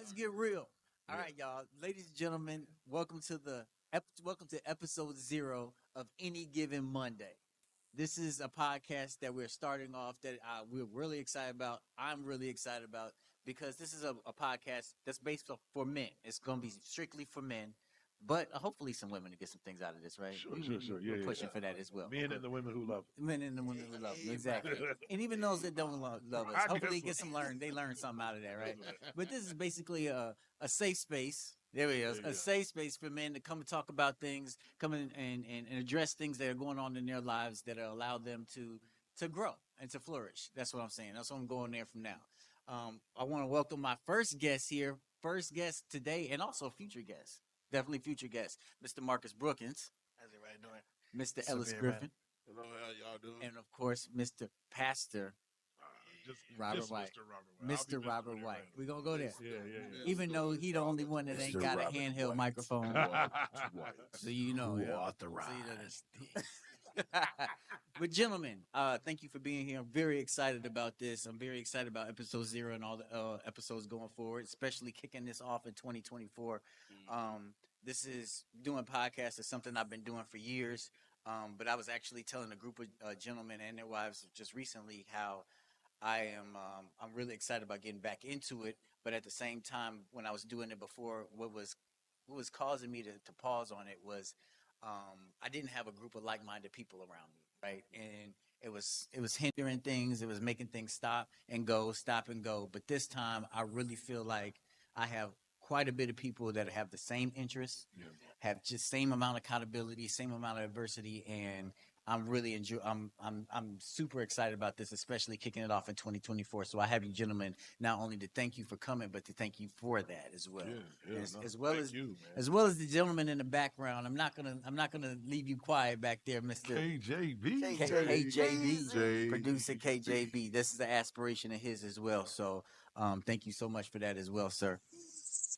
Let's get real. All right, y'all, ladies and gentlemen, welcome to episode 0 of Any Given Monday. This is a podcast that we're starting off that we're really excited about. I'm really excited about because this is a podcast that's based for men. It's going to be strictly for men, but hopefully some women to get some things out of this, right? Sure. We're pushing for that as well. Men and the women who love Men and the women who love them, exactly. And even those that don't love us, I hopefully guess they learn something out of that, right? But this is basically a safe space. There we go. A safe space for men to come and talk about things, come in and address things that are going on in their lives that allow them to grow and to flourish. That's what I'm saying. That's what I'm going there from now. I want to welcome my first guest here, first guest today, and also future guest. Definitely future guest, Mr. Marcus Brookins. How's everybody doing? Mr. What's up, Ellis everybody? Griffin, Hello, how y'all doing? and of course, Mr. Pastor Robert White. Mr. Robert White. Mr. Robert White. We're going to go there. Yeah. Even though he the only one that ain't Mr. got a Robert handheld White. microphone. So you know. Who So authorized? you know. But gentlemen, thank you for being here. I'm very excited about this. I'm very excited about episode 0 and all the episodes going forward, especially kicking this off in 2024. This is doing podcasts is something I've been doing for years. But I was actually telling a group of gentlemen and their wives just recently how I'm really excited about getting back into it. But at the same time, when I was doing it before, what was causing me to pause on it was I didn't have a group of like-minded people around me, right? And it was hindering things. It was making things stop and go. But this time, I really feel like I have quite a bit of people that have the same interests, have just same amount of accountability, same amount of adversity, and I'm really I'm super excited about this, especially kicking it off in 2024. So I have you gentlemen not only to thank you for coming, but to thank you for that as well. As well as the gentleman in the background. I'm not gonna leave you quiet back there, Mr. KJB. KJB, producer KJB. This is the aspiration of his as well. So thank you so much for that as well, sir.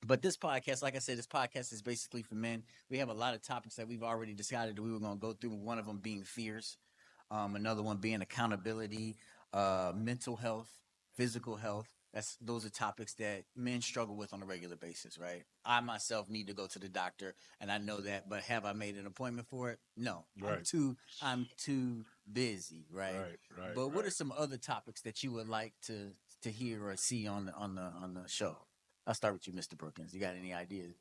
But this podcast, like I said, this podcast is basically for men. We have a lot of topics that we've already decided that we were going to go through. One of them being fears, another one being accountability, mental health, physical health. Those are topics that men struggle with on a regular basis, right? I myself need to go to the doctor, and I know that. But have I made an appointment for it? No, Right. I'm too busy, right? Right. But what are some other topics that you would like to hear or see on the show? I'll start with you, Mr. Brookins. You got any ideas?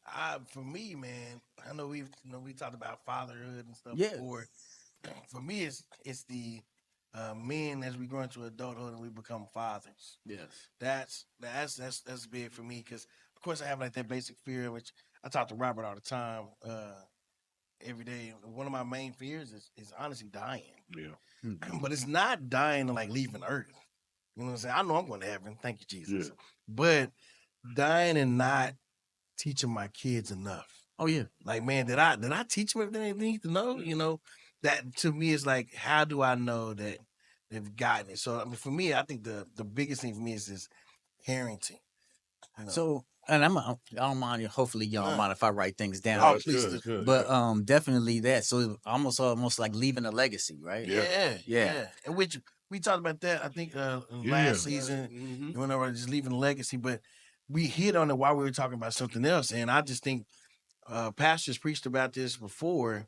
For me, man, I know we talked about fatherhood and stuff Yeah. before. For me, it's the men as we grow into adulthood and we become fathers. Yes. That's big for me because of course I have like that basic fear, which I talk to Robert all the time, every day. One of my main fears is honestly dying, Yeah. but it's not dying to like leaving Earth. You know what I'm saying? I know I'm going to heaven. Thank you, Jesus. Yeah. But dying and not teaching my kids enough. Oh yeah. Like, man, did I teach them everything they need to know? You know, that to me is like, how do I know that they've gotten it? So I mean, for me, I think the biggest thing for me is this parenting. You know? So, and I don't mind. Hopefully, y'all don't mind if I write things down. Oh, it's please good, do. good. But definitely that. So almost like leaving a legacy, right? Yeah. And which we talked about that, I think, last season, Mhm. whenever just leaving a legacy, but we hit on it while we were talking about something else. And I just think pastors preached about this before,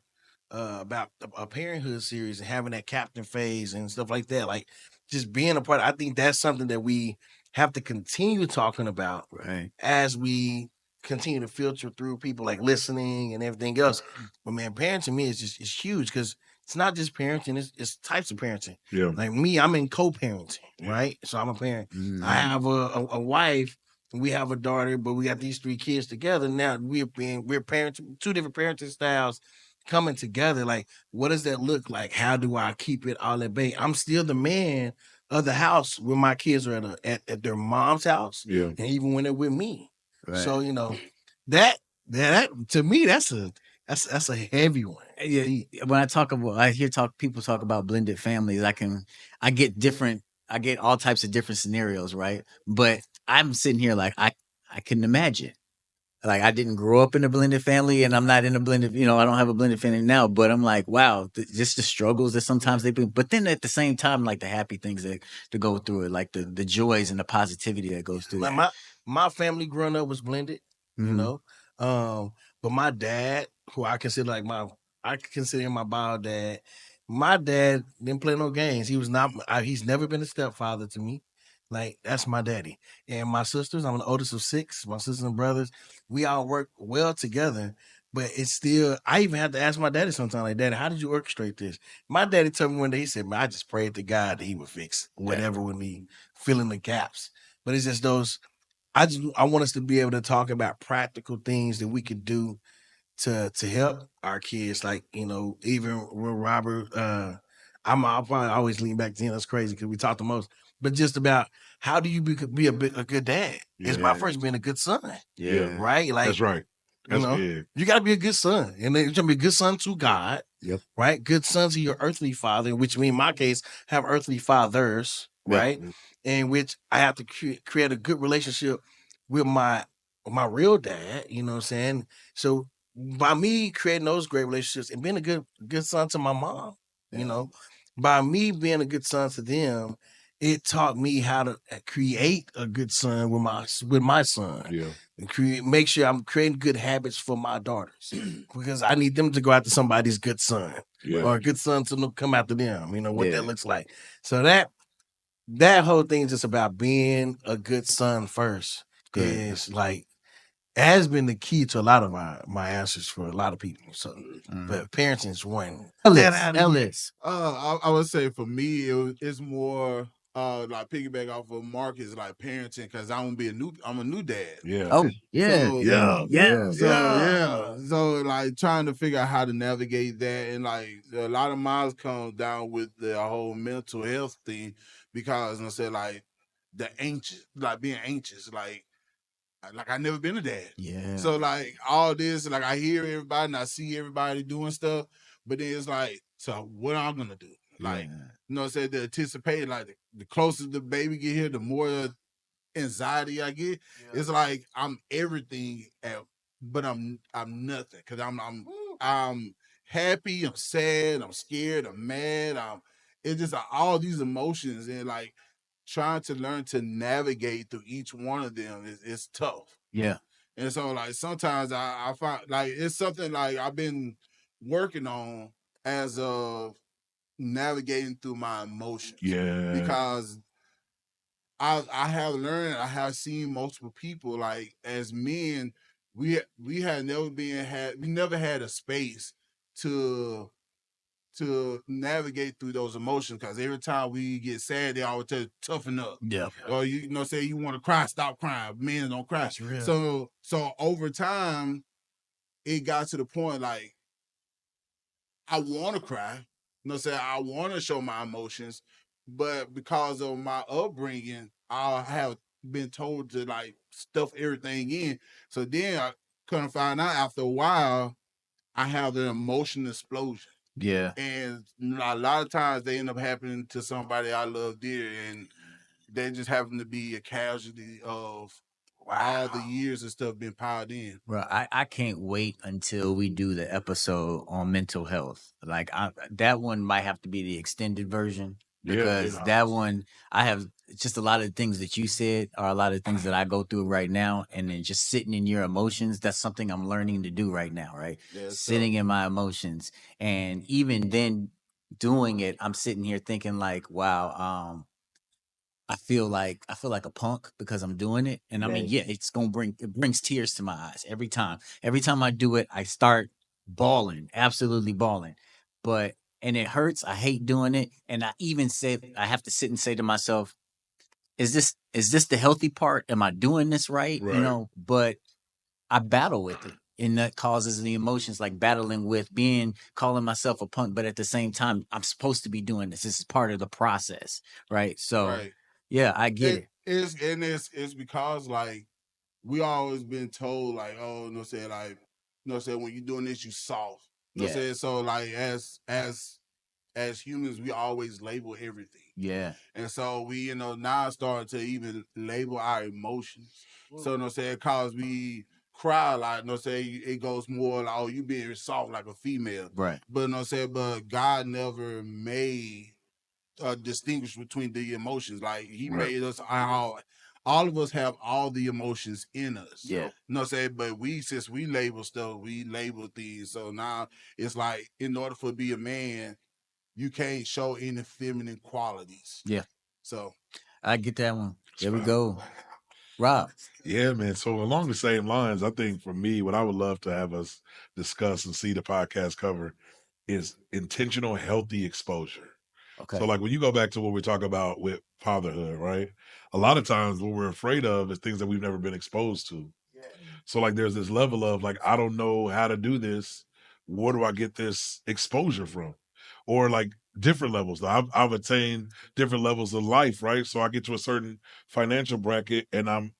about a parenthood series and having that captain phase and stuff like that. Like just being a part. I think that's something that we have to continue talking about Right. as we continue to filter through people like listening and everything else. But man, parenting me is huge because it's not just parenting, it's types of parenting. Yeah. Like me, I'm in co-parenting, right? So I'm a parent. Mhm. I have a wife, and we have a daughter, but we got these 3 kids together. Now we're parenting 2 different parenting styles coming together. Like, what does that look like? How do I keep it all at bay? I'm still the man of the house when my kids are at their mom's house, Yeah. and even when they're with me. Right. So you know that to me that's a heavy one. Yeah, when I hear people talk about blended families, I get all types of different scenarios, right? But I'm sitting here like I couldn't imagine. Like I didn't grow up in a blended family, and I'm not in a blended. I don't have a blended family now. But I'm like, wow, just the struggles that sometimes they bring. But then at the same time, like the happy things that to go through it, like the joys and the positivity that goes through Like that. my family growing up was blended, you Mhm. know. But my dad, who I consider him my bio dad. My dad didn't play no games. He was not. He's never been a stepfather to me. Like that's my daddy. And my sisters, I'm the oldest of six. My sisters and brothers, we all work well together. But it's still, I even have to ask my daddy sometimes, like, Daddy, how did you orchestrate this? My daddy told me one day, he said, man, I just prayed to God that he would fix whatever with me, fill in the gaps. But it's just those I want us to be able to talk about practical things that we could do to help our kids. Like, even with Robert, I'll probably always lean back to him. That's crazy because we talk the most. But just about how do you be a good dad? It's my first being a good son. Yeah. Right? Like, That's right. That's big. you got to be a good son. And then you're going to be a good son to God. Yep. Right? Good son to your earthly father, which in my case, have earthly fathers. Yep. Right? In which I have to create a good relationship with my real dad. You know what I'm saying? So by me creating those great relationships and being a good son to my mom, by me being a good son to them, it taught me how to create a good son with my son. Yeah. And make sure I'm creating good habits for my daughters because I need them to go after somebody's good son or a good son to come after them. What that looks like. So that whole thing is just about being a good son first. Good. Is like has been the key to a lot of my answers for a lot of people. So, but parenting is one. Ellis. I would say for me, it's more like piggyback off of Marcus, like parenting, because I'm a new dad. Yeah. Oh yeah. So so like trying to figure out how to navigate that, and like a lot of mine comes down with the whole mental health thing, because I said like being anxious, like I never been a dad. Yeah. So like all this, like I hear everybody and I see everybody doing stuff, but then it's like, so what I'm gonna do? Like, what I'm saying, the anticipate, like the closer the baby get here, the more anxiety I get. Yeah. It's like I'm everything but I'm nothing. Cause I'm happy, I'm sad, I'm scared, I'm mad, it's just all these emotions, and like trying to learn to navigate through each one of them is tough. Yeah. And so like sometimes I find like it's something like I've been working on as of navigating through my emotions. Yeah. Because I have learned, I have seen multiple people like as men, we had we never had a space to navigate through those emotions, because every time we get sad, they always tell you, toughen up. Yeah. Or say you want to cry, stop crying. Men don't cry. That's real. So over time, it got to the point like I want to cry. I want to show my emotions, but because of my upbringing, I have been told to like stuff everything in. So then I couldn't find out after a while, I have an emotional explosion. Yeah. And a lot of times they end up happening to somebody I love dear, and they just happen to be a casualty of all the years and stuff been piled in. Bro, I can't wait until we do the episode on mental health. Like that one might have to be the extended version, because that one I have just a lot of things that you said are a lot of things that I go through right now, and then just sitting in your emotions, that's something I'm learning to do right now, right? Yeah, Sitting in my emotions, and even then doing it, I'm sitting here thinking like, wow, I feel like a punk because I'm doing it. And I mean, yeah, it brings tears to my eyes every time. Every time I do it, I start bawling, absolutely bawling. But and it hurts. I hate doing it. And I even say I have to sit and say to myself, is this the healthy part? Am I doing this right? But I battle with it. And that causes the emotions, like battling with calling myself a punk, but at the same time, I'm supposed to be doing this. This is part of the process, right? So, Right. yeah, I get it. It's because like we always been told like, oh, when you're doing this, you soft. So like as humans, we always label everything. Yeah. And so we, now starting to even label our emotions. So cause cry like, you know what I'm saying, it goes more like, oh, you being soft like a female. Right. But you know what I'm saying, but God never made distinguish between the emotions. Like he made us all of us have all the emotions in us. Yeah. You know what I'm saying? But since we label stuff, we label things. So now it's like in order for to be a man, you can't show any feminine qualities. Yeah. So I get that one. There we go. Rob. Yeah, man. So along the same lines, I think for me, what I would love to have us discuss and see the podcast cover is intentional, healthy exposure. Okay. So like when you go back to what we talk about with fatherhood, right? A lot of times what we're afraid of is things that we've never been exposed to. So like there's this level of like, I don't know how to do this. Where do I get this exposure from? Or like different levels. I've attained different levels of life, right? So I get to a certain financial bracket and I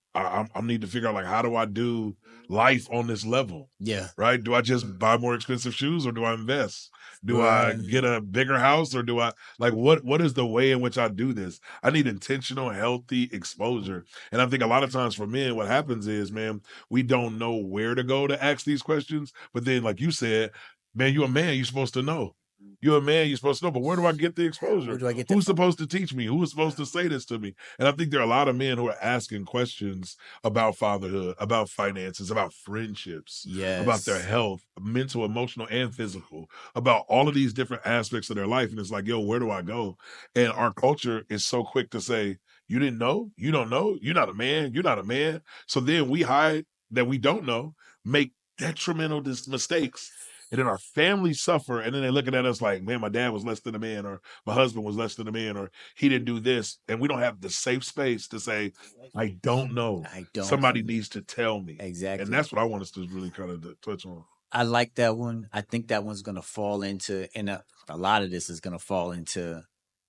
need to figure out like how do I do life on this level? Yeah. Right? Do I just buy more expensive shoes or do I invest? Do I Right. get a bigger house or do I like what is the way in which I do this? I need intentional, healthy exposure. And I think a lot of times for men, what happens is, man, we don't know where to go to ask these questions. But then, like you said, man, you're a man, you're supposed to know. You're a man, you're supposed to know, but where do I get the exposure? Where do I get Who's that from? supposed to teach me? Who is supposed to say this to me? And I think there are a lot of men who are asking questions about fatherhood, about finances, about friendships, about their Yes. health, mental, emotional, and physical, about all of these different aspects of their life. And it's like, yo, where do I go? And our culture is so quick to say, you didn't know? You don't know? You're not a man. You're not a man. So then we hide that we don't know, make detrimental mistakes. And then our families suffer, and then they're looking at us like, man, my dad was less than a man, or my husband was less than a man, or he didn't do this. And we don't have the safe space to say, I don't know. I don't. Somebody needs to tell me. Exactly. And that's what I want us to really kind of touch on. I like that one. I think that one's gonna fall into, and a lot of this is gonna fall into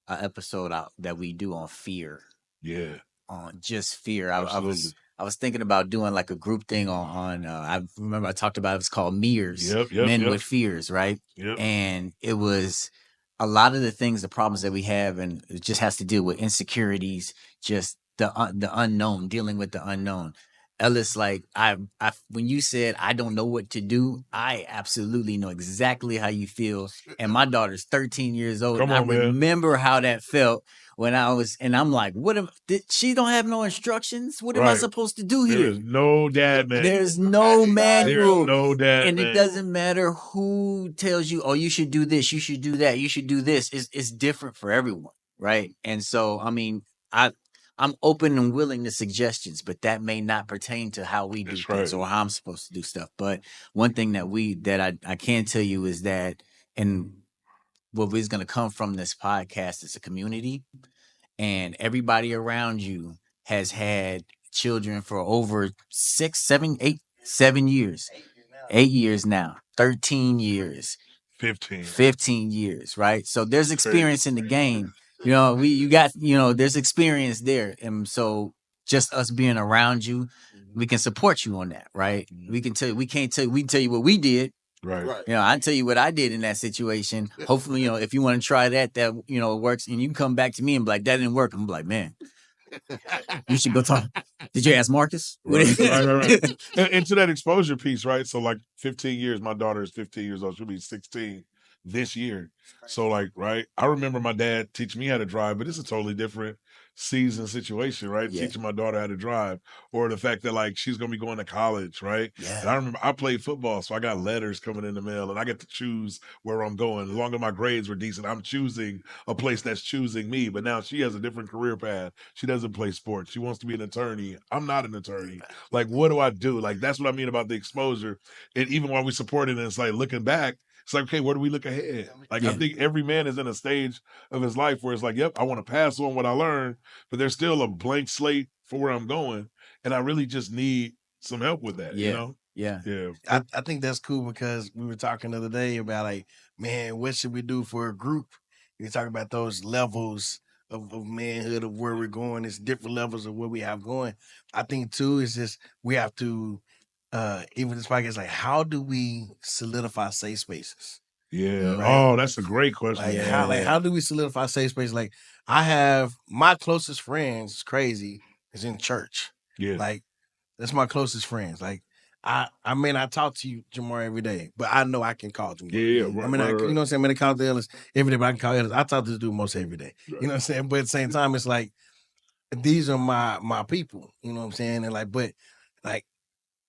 an episode out that we do on fear. Yeah. On just fear. Absolutely. I was thinking about doing like a group thing on I remember I talked about it was called Mirrors, Yep. Men with Fears, right? Yep. And it was a lot of the things, the problems that we have, and it just has to deal with insecurities, just the unknown, dealing with the unknown. Ellis, like I when you said I don't know what to do, I absolutely know exactly how you feel. And my daughter's 13 years old. Come And on, I man. remember how that felt when I was, and I'm like, she don't have no instructions? What am I Right. supposed to do There here? is no dad man. There's no There's manual. no dad And man. it doesn't matter who tells you, oh, you should do this, you should do that, you should do this. It's different for everyone, right? And so, I mean, I'm open and willing to suggestions, but that may not pertain to how we do That's things right. or how I'm supposed to do stuff. But one thing that I can tell you is that, and what is going to come from this podcast is a community, and everybody around you has had children for over 7 years, 8 years now, 13 years, 15 years, right? So there's experience in the game. There's experience there. And so just us being around you, we can support you on that, right? We can tell you what we did. Right. I tell you what I did in that situation. Hopefully, if you want to try that works, and you can come back to me and be like, that didn't work. I'm like, man, you should go talk. Did you ask Marcus? Right. And to that exposure piece, right? So like 15 years, my daughter is 15 years old. She'll be 16 this year. So like, right. I remember my dad teaching me how to drive, but it's a totally different season situation, right? Yeah. Teaching my daughter how to drive, or the fact that like she's gonna be going to college, right? Yeah. And I remember I played football, so I got letters coming in the mail, and I get to choose where I'm going. As long as my grades were decent, I'm choosing a place that's choosing me. But now she has a different career path. She doesn't play sports. She wants to be an attorney. I'm not an attorney. Like, what do I do? Like, that's what I mean about the exposure. And even while we support it, and it's like looking back, it's like, okay, where do we look ahead? Like, I think every man is in a stage of his life where it's like, yep, I want to pass on what I learned, but there's still a blank slate for where I'm going. And I really just need some help with that, you know? Yeah. I think that's cool because we were talking the other day about like, man, what should we do for a group? You're talking about those levels of manhood of where we're going. It's different levels of what we have going. I think too is just we have to even this podcast, like how do we solidify safe spaces? Yeah. Right. Oh, that's a great question. Like how do we solidify safe space? Like I have my closest friends, crazy, is in church. Yeah. Like that's my closest friends. Like I mean, I talk to you, JaMar, every day, but I know I can call JaMar. Yeah, I right, mean, right, you right. know what I'm saying? I mean, I call the Ellis every day, but I can call Ellis. I talk to this dude most every day. You know what I'm saying? But at the same time, it's like, these are my people. You know what I'm saying? And like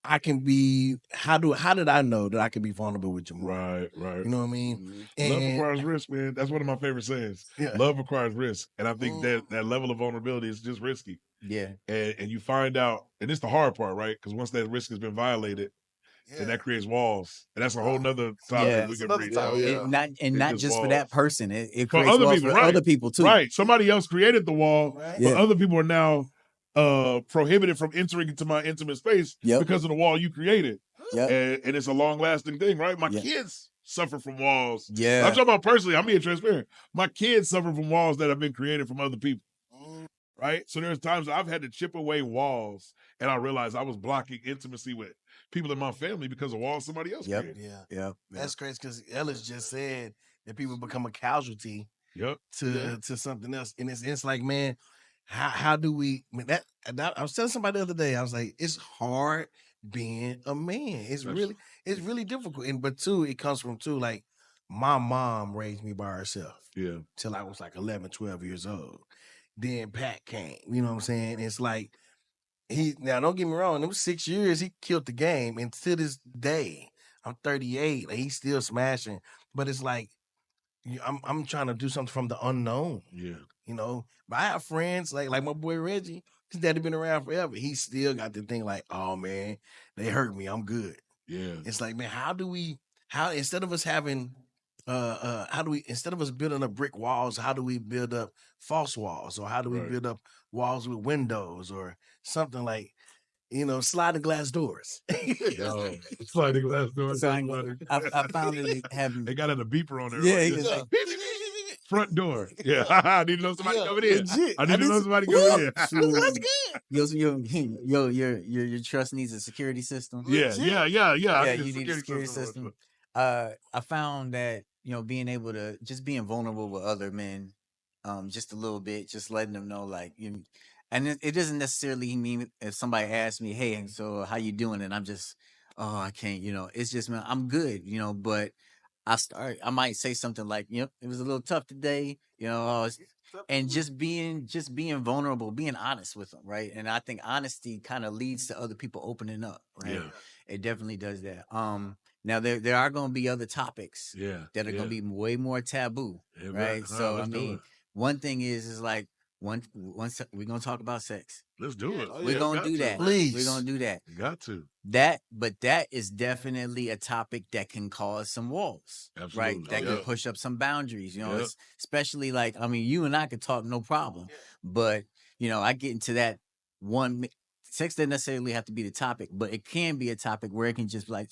I can be. How did I know that I could be vulnerable with JaMar? Right. You know what I mean? Mhm. Love And requires risk, man. That's one of my favorite sayings. yeah, Love requires risk. And I think that level of vulnerability is just risky. Yeah. And you find out, and it's the hard part, right? Because once that risk has been violated, then that creates walls. And that's a whole nother topic Yeah. we That's can another breathe topic. down. Yeah. And It's not just just for walls. that person. It For creates other walls people, for right. other people too. Right. Somebody else created the wall, Right? but Yeah. other people are now prohibited from entering into my intimate space Yep. because of the wall you created. Yep. And it's a long lasting thing, right? My Yeah. kids suffer from walls. Yeah. I'm talking about personally, I'm being transparent. My kids suffer from walls that have been created from other people. Right. So there's times I've had to chip away walls and I realized I was blocking intimacy with people in my family because of walls somebody else Yep. created. Yeah, Yep. that's crazy because Ellis just said that people become a casualty Yep. to something else, and it's like, man, how do we? I mean, I was telling somebody the other day, I was like, it's hard being a man. It's really difficult, and but two, it comes from two, like my mom raised me by herself. Yeah. Till I was like 11, 12 years old. Then Pat came. You know what I'm saying? It's like now don't get me wrong, it was 6 years, he killed the game. And to this day, I'm 38, like, he's still smashing. But it's like I'm trying to do something from the unknown, Yeah. you know. But I have friends like my boy Reggie, his daddy been around forever. He still got the thing like, oh man, they hurt me, I'm good. Yeah. It's like, man, how instead of us having how do we instead of us building up brick walls, how do we build up false walls? Or how do we Right. build up walls with windows or something like, sliding glass doors? Yo, sliding glass doors. So That's funny. I found that they have They got a beeper on there. Yeah, Like, it's like- front door. Yeah. I need to know somebody coming in. legit. I need to know somebody Woo! coming in. That's good. your trust needs a security system. Yeah. I Yeah, need you need a security system. I found that being able to just being vulnerable with other men, just a little bit, just letting them know and it doesn't necessarily mean if somebody asks me, hey, and so how you doing, and I'm just, oh, I can't, it's just, man, I'm good, but I might say something like, yep, it was a little tough today, and just being vulnerable, being honest with them, right? And I think honesty kind of leads to other people opening up, right? Yeah. It definitely does that. Now there are going to be other topics Yeah. that are going to be way more taboo, Yeah, right? right. So I Let's do mean, it. one thing is like once we're gonna talk about sex. Let's do it. We're gonna got do to. that. Please. We're gonna do that. You got to. But that is definitely a topic that can cause some walls, Absolutely. right? That can Yeah. push up some boundaries, Yep. especially like, I mean, you and I could talk no problem, but I get into that sex doesn't necessarily have to be the topic, but it can be a topic where it can just be like,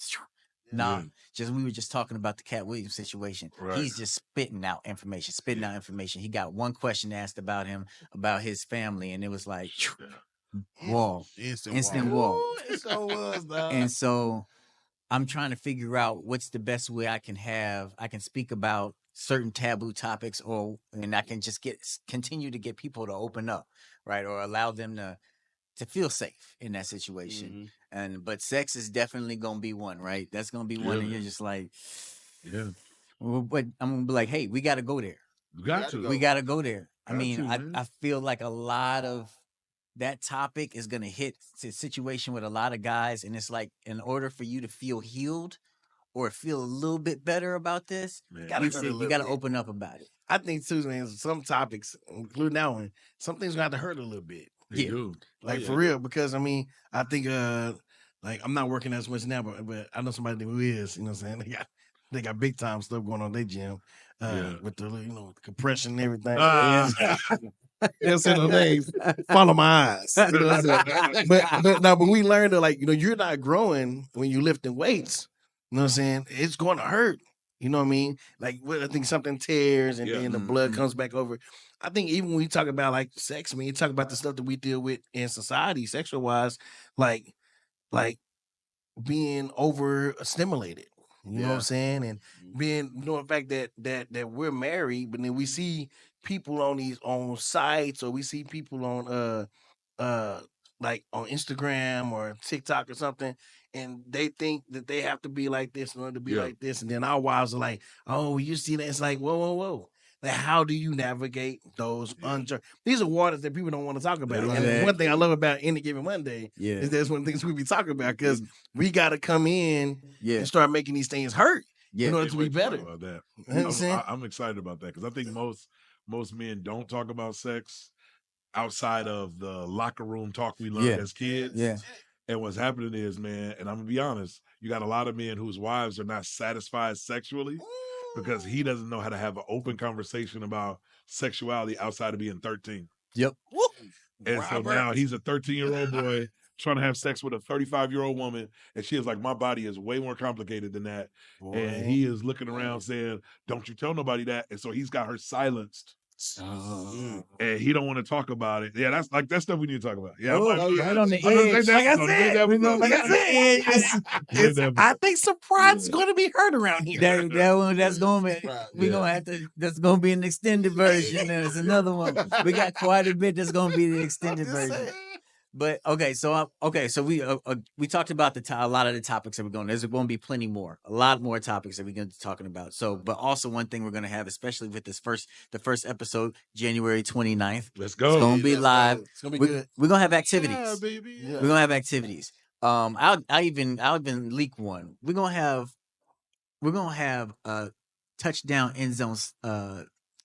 nah, Yeah. we were just talking about the Cat Williams situation. Right. He's just spitting out information. He got one question asked about him, about his family, and it was like, wall. Instant wall. Ooh, it so was, dog. And so I'm trying to figure out what's the best way I can speak about certain taboo topics, and I can just continue to get people to open up, right? Or allow them to feel safe in that situation. But sex is definitely gonna be one, right? That's gonna be one, and you're just like, Yeah. well, but I'm gonna be like, hey, we gotta go there. You got to. We gotta go there. I Got mean, to, man. I feel like a lot of that topic is gonna hit a situation with a lot of guys, and it's like, in order for you to feel healed or feel a little bit better about this, Man. you gotta open up about it. I think too, man, some topics, including that one, some things gonna have to hurt a little bit. They Yeah. do. Like yeah. for real, because I mean, I think like I'm not working as much now, but I know somebody who is, you know what I'm saying? They got big time stuff going on in their gym. Yeah. With the compression and everything. Ah. They'll say no names. Follow my eyes. You know what I'm saying? But we learned that, like, you're not growing when you're lifting weights. You know what I'm saying? It's going to hurt. You know what I mean? Like, I think something tears and Yeah. then the blood comes back over. I think even when you talk about like sex, when you talk about the stuff that we deal with in society, sexual wise, like being overstimulated. You know what I'm saying? And being, the fact that we're married, but then we see people on sites, or we see people on like on Instagram or TikTok or something, and they think that they have to be like this in order to be like this, and then our wives are like, "Oh, you see that?" It's like, whoa, whoa, whoa. Like, how do you navigate those These are waters that people don't want to talk about. And one thing I love about Any Given Monday is that's one of the things we be talking about because we got to come in and start making these things hurt in order to be better. About that. You know what I'm saying? I'm excited about that because I think most men don't talk about sex outside of the locker room talk we learned as kids. Yeah. And what's happening is, man, and I'm gonna be honest, you got a lot of men whose wives are not satisfied sexually because he doesn't know how to have an open conversation about sexuality outside of being 13. Yep. And so now he's a 13-year-old boy trying to have sex with a 35-year-old woman, and she is like, my body is way more complicated than that. Boy. And he is looking around saying, don't you tell nobody that. And so he's got her silenced. And he don't want to talk about it. Yeah, that's stuff we need to talk about. Yeah, right on the edge. I think surprise is going to be heard around here. That's gonna be that's gonna be an extended version. There's another one. We got quite a bit that's gonna be the extended version. But so we talked about a lot of the topics that we're going. There's going to be plenty more, a lot more topics that we're going to be talking about. So, but also one thing we're going to have, especially with the first episode, January 29th. Let's go. It's going to be live. It's going to be good. We're going to have activities. Yeah, baby. We're going to have activities. I'll even leak one. We're going to have a touchdown end zone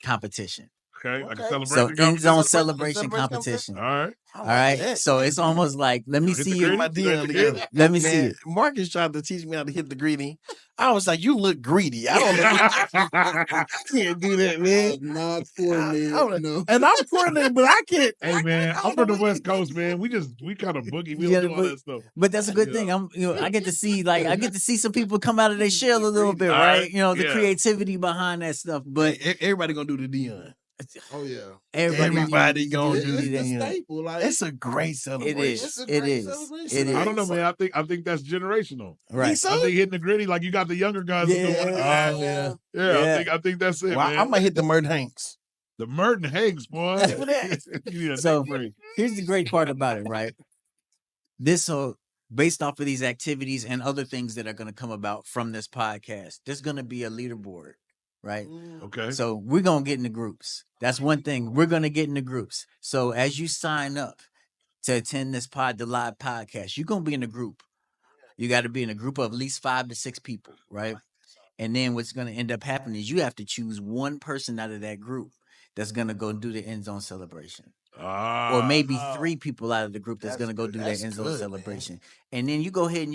competition. Okay. Like a celebration. So end zone celebration competition. All right. So it's almost like, let me see you. Let me see it. Marcus tried to teach me how to hit the greedy. I was like, you look greedy. I don't know. I can't do that, man. Not coordinated. No. And I'm coordinated, but I can't. Hey, man, I'm from the West Coast, man. We kind of boogie. We don't do all that stuff. But that's a good thing. I get to see some people come out of their shell a little bit, right? The creativity behind that stuff. But everybody gonna do the Dion. Oh yeah, everybody gonna do it. It's a staple. Like, it's a great celebration. It is. I don't know, man. I think that's generational. Right. I think hitting the gritty, like you got the younger guys. Yeah. I think that's it. Well, man. I'm gonna hit the Merton Hanks. The Merton Hanks, boy. So here's the great part about it, right? This based off of these activities and other things that are going to come about from this podcast, there's going to be a leaderboard. Right. Okay. So we're going to get in the groups. That's one thing. We're going to get in the groups. So as you sign up to attend the live podcast, you're going to be in a group. You got to be in a group of at least 5 to 6 people. Right. And then what's going to end up happening is you have to choose one person out of that group that's going to go do the end zone celebration. Or maybe 3 people out of the group that's going to go do that end zone celebration. Man. And then you go ahead and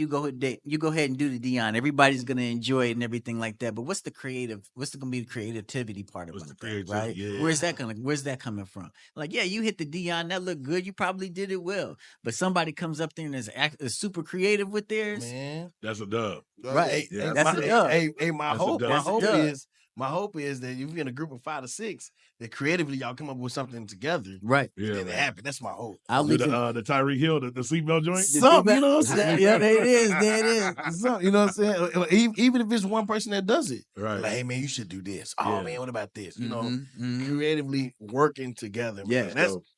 do the Dion. Everybody's going to enjoy it and everything like that. But what's going to be the creativity part of it, right? Yeah. Where's that coming from? Like, yeah, you hit the Dion, that looked good. You probably did it well. But somebody comes up there and is super creative with theirs. Man, that's a dub. Right. Yeah. That's a dub. Hey, my hope is that if you're in a group of 5 to 6, that creatively y'all come up with something together. Right. Yeah. It happen. That's my hope. I'll leave the Tyreek Hill, the seatbelt joint. Something, you know what I'm saying? Yeah, there it is. Something, you know what I'm saying? Even if it's one person that does it. Right. Like, hey, man, you should do this. Oh, man, what about this? You know, creatively working together. Yeah.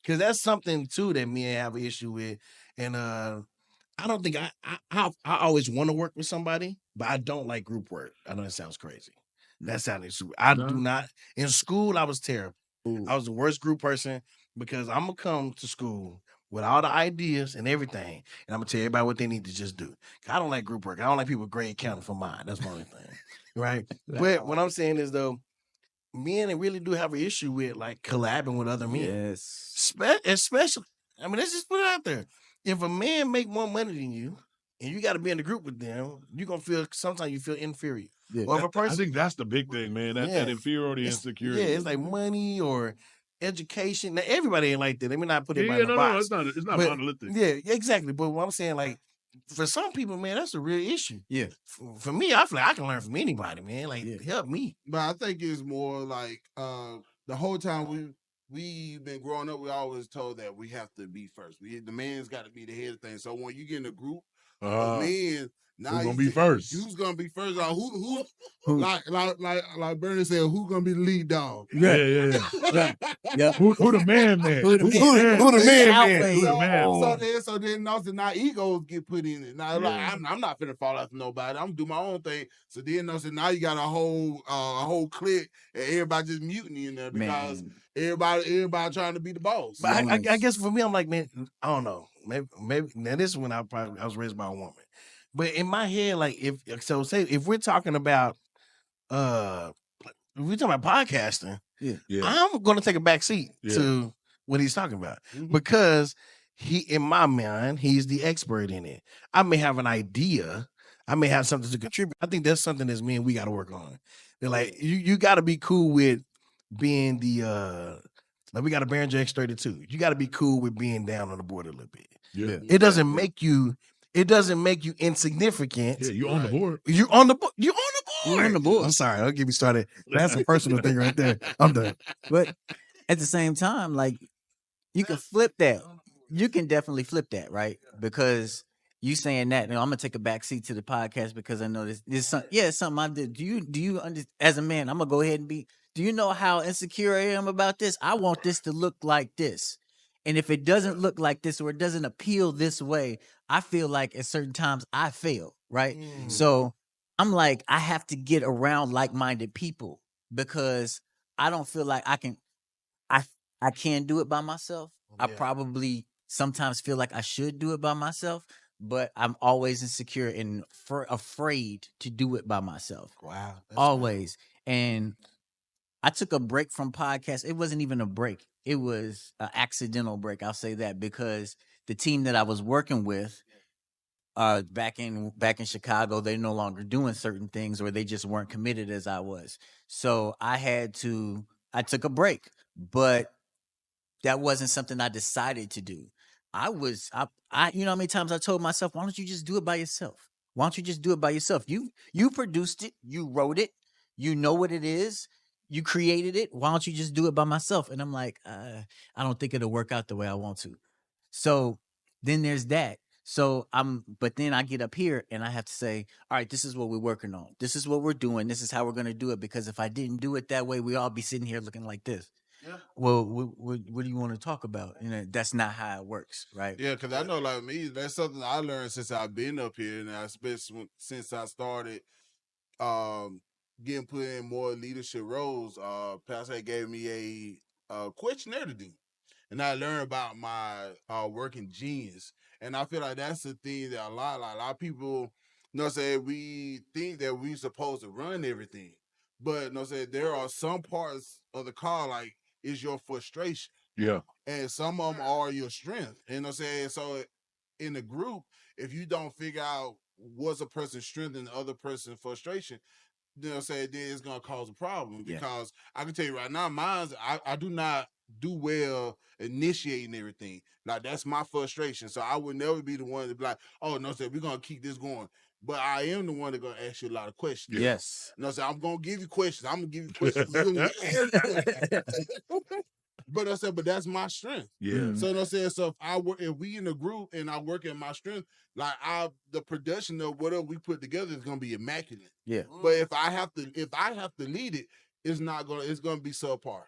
Because that's something, too, that me and I have an issue with. And I don't think I always want to work with somebody, but I don't like group work. I know that sounds crazy. That sounded super. I do not. In school, I was terrible. Ooh. I was the worst group person because I'm going to come to school with all the ideas and everything, and I'm going to tell everybody what they need to just do. I don't like group work. I don't like people grade counting for mine. That's my only thing. Right? But what I'm saying is, though, men really do have an issue with, like, collabing with other men. Yes. Especially, I mean, let's just put it out there. If a man make more money than you, and you got to be in the group with them, you're going to sometimes you feel inferior. Yeah. Or if a person, I think that's the big thing, man. That inferiority, insecurity. Yeah, it's like money or education. Now, everybody ain't like that. Let me not put it in a box. No, it's not monolithic. Yeah, exactly. But what I'm saying, like, for some people, man, that's a real issue. Yeah. For me, I feel like I can learn from anybody, man. Like, help me. But I think it's more like the whole time we've been growing up, we always told that we have to be first. The man's got to be the head of things. So when you get in a group of men, Now Who's gonna you be say, first? who's gonna be first? Like who Who? like Bernie said, who's gonna be the lead dog? Yeah. Yeah. Who the man? Who the man? Who the man? Alpha. Who the man? So then also now egos get put in it. Now like I'm not finna fall out to nobody. I'm gonna do my own thing. So then also now you got a whole clique and everybody just mutiny in there because everybody trying to be the boss. But I guess for me, I'm like, man, I don't know. Maybe now this is when I was raised by a woman. But in my head, like say if we're talking about if we're talking about podcasting, I'm gonna take a back seat to what he's talking about. Because in my mind, he's the expert in it. I may have an idea, I may have something to contribute. I think that's something that's me and we gotta work on. They're like, you gotta be cool with being the like we got a Baron X32. You got to be cool with being down on the board a little bit. It doesn't make you. It doesn't make you insignificant. Yeah, you on the board. You on the board. You on the board. You're on the board. I'm sorry. Don't get me started. That's a personal thing right there. I'm done. But at the same time, like you can flip that. You can definitely flip that, right? Because you saying that, I'm gonna take a back seat to the podcast because I know this is something. Yeah, it's something I did. Do you as a man? I'm gonna go ahead and be. Do you know how insecure I am about this? I want this to look like this, and if it doesn't look like this or it doesn't appeal this way, I feel like at certain times I fail, right? So I'm like, I have to get around like-minded people because I don't feel like I can. I can't do it by myself. I probably sometimes feel like I should do it by myself, but I'm always insecure and afraid to do it by myself. Wow. Always. And I took a break from podcasts. It wasn't even a break. It was an accidental break. I'll say that because the team that I was working with back in Chicago, they're no longer doing certain things or they just weren't committed as I was. So I took a break, but that wasn't something I decided to do. You know how many times I told myself, why don't you just do it by yourself? Why don't you just do it by yourself? You produced it, you wrote it, you know what it is, you created it. Why don't you just do it by myself? And I'm like, I don't think it'll work out the way I want to. So then there's that. But then I get up here and I have to say, all right, this is what we're working on. This is what we're doing. This is how we're going to do it. Because if I didn't do it that way, we'd all be sitting here looking like this. Yeah. Well, what do you want to talk about? That's not how it works, right? Yeah, because I know, like me, that's something I learned since I've been up here, and especially since I started getting put in more leadership roles. Pastor gave me a questionnaire to do, and I learned about my working genius, and I feel like that's the thing that a lot of people, we think that we supposed to run everything, but there are some parts of the car like is your frustration. Yeah. And some of them are your strength. So in the group, if you don't figure out what's a person's strength and the other person's frustration, then it's gonna cause a problem. Because I can tell you right now, I do not do well initiating everything. Like that's my frustration. So I would never be the one to be like, oh no, we're gonna keep this going. But I am the one that's gonna ask you a lot of questions. Yes. I'm gonna give you questions. I'm gonna give you questions. But but that's my strength. Yeah. So if we in a group and I work at my strength, like the production of whatever we put together is gonna be immaculate. Yeah. But if I have to lead it, it's gonna be subpar.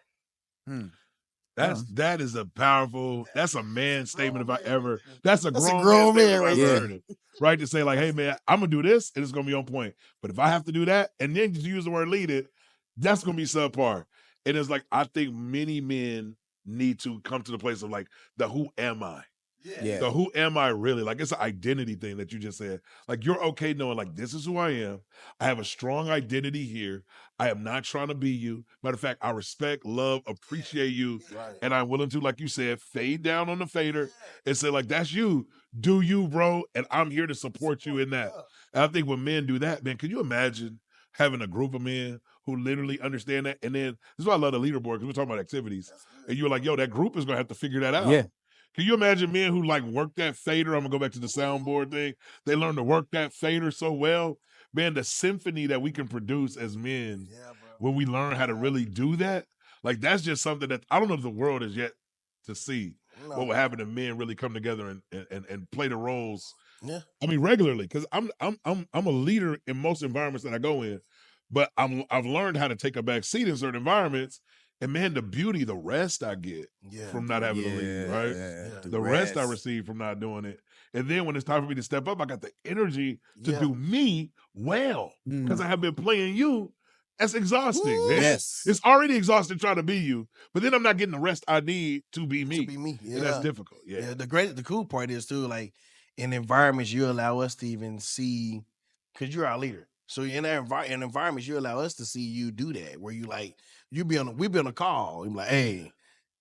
That is a powerful. That's a man statement. If I ever, that's a grown, grown man man statement if I right ever there. heard it. Right, to say like, hey man, I'm gonna do this and it's gonna be on point. But if I have to do that and then just use the word lead it, that's gonna be subpar. And it's like I think many men need to come to the place of like the who am I? Yeah. The who am I really? Like it's an identity thing that you just said. Like you're okay knowing like this is who I am. I have a strong identity here. I am not trying to be you. Matter of fact, I respect, love, appreciate you. Right. And I'm willing to, like you said, fade down on the fader and say, like, that's you. Do you, bro? And I'm here to support you in that. And I think when men do that, man, can you imagine having a group of men who literally understand that? And then this is why I love the leaderboard, because we're talking about activities. And you're like, yo, that group is gonna have to figure that out. Yeah. Can you imagine men who like work that fader? I'm gonna go back to the soundboard thing. They learn to work that fader so well. Man, the symphony that we can produce as men when we learn how to really do that, like that's just something that I don't know if the world is yet to see. No. what would happen if men really come together and play the roles. Yeah. I mean, regularly, because I'm a leader in most environments that I go in, but I've learned how to take a back seat in certain environments. And man, the beauty, the rest I get from not having to lead, right? The rest I receive from not doing it. And then when it's time for me to step up, I got the energy to do me well because I have been playing you. That's exhausting, man. Yes. It's already exhausting trying to be you, but then I'm not getting the rest I need to be me. To be me. And that's difficult. Yeah. The cool part is too, like in environments you allow us to even see, because you're our leader. So in that in environments you allow us to see you do that, where you like we be on a call. I'm like,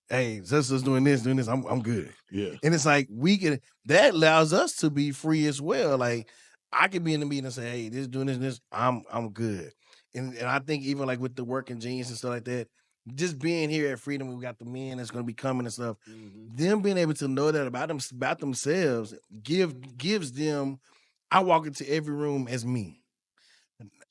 hey, sister's doing this. I'm good. Yeah. And it's like that allows us to be free as well. Like I could be in the meeting and say, hey, this doing this, I'm good. And I think even like with the working jeans and stuff like that, just being here at Freedom, we got the men that's gonna be coming and stuff. Them being able to know that about themselves gives them. I walk into every room as me.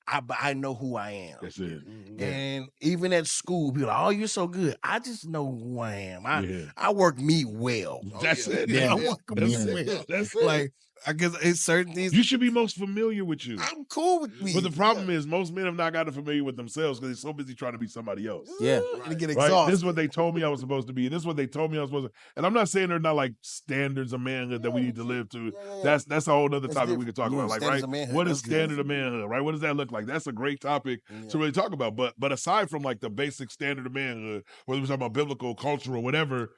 I know who I am. That's it. And even at school, people are like, oh, you're so good. I just know who I am. I work me well. That's it. I Yeah. work me well. That's it. Like, I guess it's certain things. You should be most familiar with you. I'm cool with me. But the problem is most men have not gotten familiar with themselves because they're so busy trying to be somebody else. Yeah. And they get Right? exhausted. This is what they told me I was supposed to be. This is what they told me I was supposed to. And I'm not saying they're not like standards of manhood that we need to live to. That's a whole other topic we could talk about. Like, Standards right? of manhood, What is that's good. standard of manhood? Right? What does that look like? That's a great topic to really talk about. But aside from like the basic standard of manhood, whether we're talking about biblical, cultural, whatever,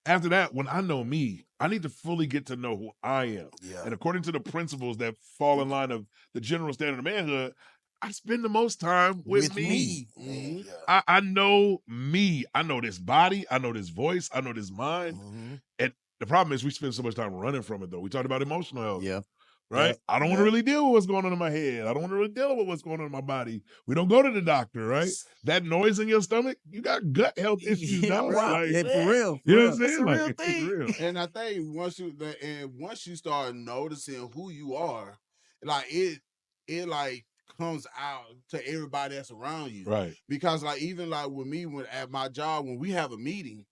after that, when I know me, I need to fully get to know who I am. Yeah. And according to the principles that fall in line of the general standard of manhood, I spend the most time with me. Man, yeah. I know me. I know this body. I know this voice. I know this mind. And the problem is we spend so much time running from it, though. We talked about emotional health. Yeah. Right? Yeah. I don't want to really deal with what's going on in my head. I don't want to really deal with what's going on in my body. We don't go to the doctor, right? That noise in your stomach, you got gut health issues now. Like, Yeah, for real. you know what I'm For saying? It's a Like, real it's thing. real. And I think once you start noticing who you are, like it like comes out to everybody that's around you. Right. Because like even like with me when at my job when we have a meeting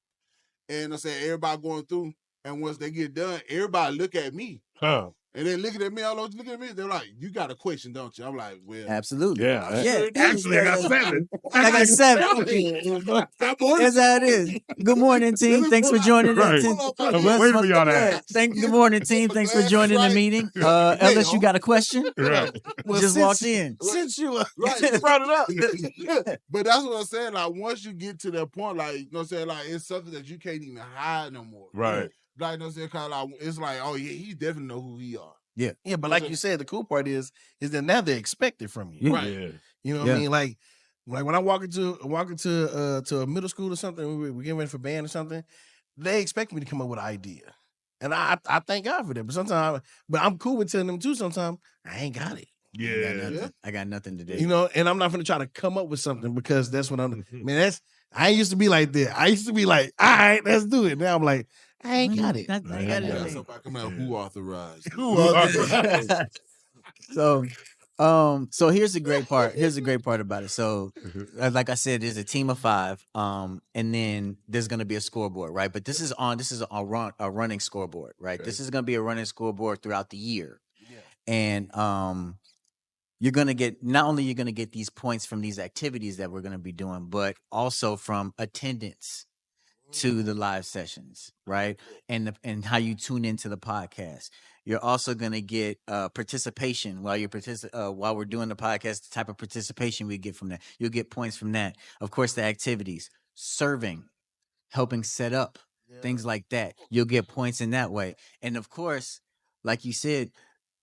and I say everybody going through and once they get done, everybody look at me. Huh. And then looking at me, all those looking at me, they're like, "You got a question, don't you?" I'm like, "Well, Absolutely. Yeah. Yeah. Actually, I got 7. I got 7. That's how it is. Good morning, team. Thanks for joining Right. us. I'm waiting for y'all to ask. Good morning, team. Thanks for joining the meeting. Ellis, you got a question? Right. Well, Just since- walked in. Since you Right. brought it up. But that's what I'm saying. Like once you get to that point, like you know what I'm saying, like it's something that you can't even hide no more. Right. Like you know what I'm saying, kind of like it's like, oh yeah, he definitely know who he are. Yeah, but like you said, the cool part is that now they expect it from you. Right. Yeah. You know what I mean? Like when I walk into to a middle school or something, we're getting ready for band or something, they expect me to come up with an idea. And I thank God for that. But sometimes I'm cool with telling them too, sometimes I ain't got it. Yeah. I got nothing to do. You know, and I'm not gonna try to come up with something because that's what I'm I used to be like that. I used to be like, all right, let's do it. Now I'm like, I ain't got it. I got Yeah, it. somebody come out who authorized. So here's the great part. Here's the great part about it. So, like I said, there's a team of 5, and then there's gonna be a scoreboard, right? But this is a running scoreboard, right? This is gonna be a running scoreboard throughout the year, and you're gonna get not only you're gonna get these points from these activities that we're gonna be doing, but also from attendance to the live sessions, right? And how you tune into the podcast. You're also gonna get participation while while we're doing the podcast. The type of participation we get from that, you'll get points from that. Of course, the activities, serving, helping set up, things like that. You'll get points in that way. And of course, like you said,